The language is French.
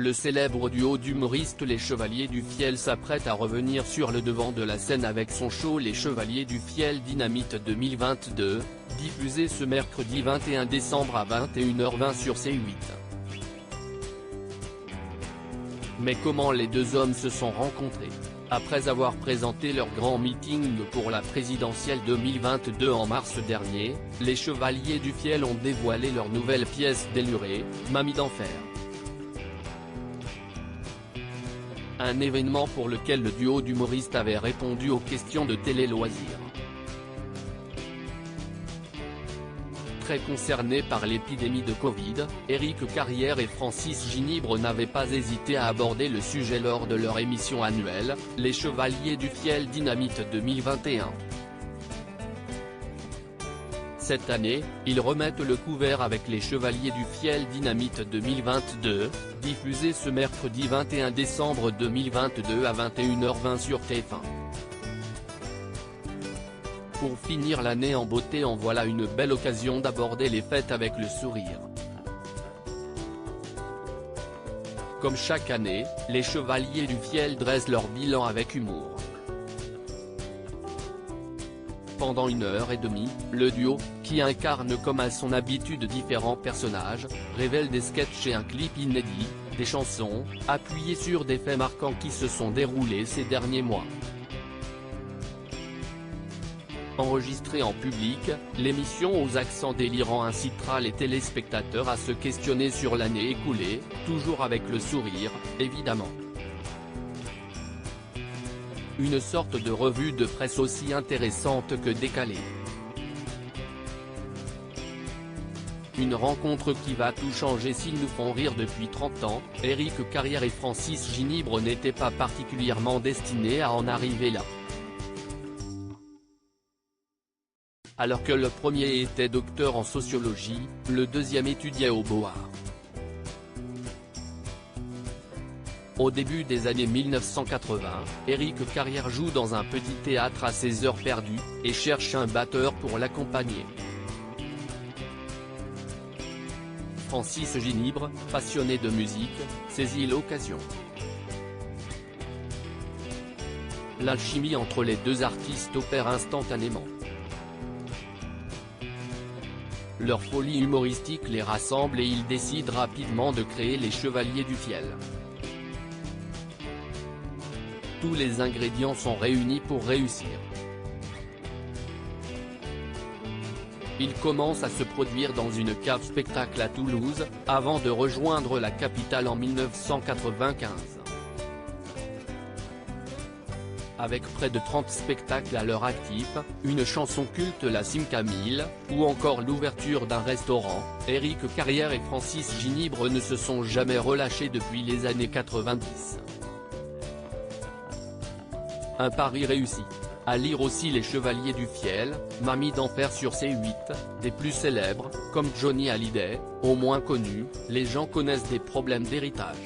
Le célèbre duo d'humoristes Les Chevaliers du Fiel s'apprête à revenir sur le devant de la scène avec son show Les Chevaliers du Fiel Dynamite 2022, diffusé ce mercredi 21 décembre à 21h20 sur C8. Mais comment les deux hommes se sont rencontrés? Après avoir présenté leur grand meeting pour la présidentielle 2022 en mars dernier, les Chevaliers du Fiel ont dévoilé leur nouvelle pièce délurée, Mamie d'enfer. Un événement pour lequel le duo d'humoristes avait répondu aux questions de Télé Loisirs. Très concernés par l'épidémie de Covid, Éric Carrière et Francis Ginibre n'avaient pas hésité à aborder le sujet lors de leur émission annuelle, Les Chevaliers du Fiel Dynamite 2021. Cette année, ils remettent le couvert avec Les Chevaliers du Fiel Dynamite 2022, diffusé ce mercredi 21 décembre 2022 à 21h20 sur TF1. Pour finir l'année en beauté, en voilà une belle occasion d'aborder les fêtes avec le sourire. Comme chaque année, les Chevaliers du Fiel dressent leur bilan avec humour. Pendant 1h30, le duo, qui incarne comme à son habitude différents personnages, révèle des sketchs et un clip inédit, des chansons, appuyées sur des faits marquants qui se sont déroulés ces derniers mois. Enregistrée en public, l'émission aux accents délirants incitera les téléspectateurs à se questionner sur l'année écoulée, toujours avec le sourire, évidemment. Une sorte de revue de presse aussi intéressante que décalée. Une rencontre qui va tout changer s'ils nous font rire depuis 30 ans, Éric Carrière et Francis Ginibre n'étaient pas particulièrement destinés à en arriver là. Alors que le premier était docteur en sociologie, le deuxième étudiait au Beauharts. Au début des années 1980, Éric Carrière joue dans un petit théâtre à ses heures perdues, et cherche un batteur pour l'accompagner. Francis Ginibre, passionné de musique, saisit l'occasion. L'alchimie entre les deux artistes opère instantanément. Leur folie humoristique les rassemble et ils décident rapidement de créer les Chevaliers du Fiel. Tous les ingrédients sont réunis pour réussir. Ils commencent à se produire dans une cave spectacle à Toulouse, avant de rejoindre la capitale en 1995. Avec près de 30 spectacles à leur actif, une chanson culte La Simca 1000, ou encore l'ouverture d'un restaurant, Éric Carrière et Francis Ginibre ne se sont jamais relâchés depuis les années 90. Un pari réussi. À lire aussi Les Chevaliers du Fiel, Mamie d'enfer sur C8, des plus célèbres, comme Johnny Hallyday, aux moins connus, les gens connaissent des problèmes d'héritage.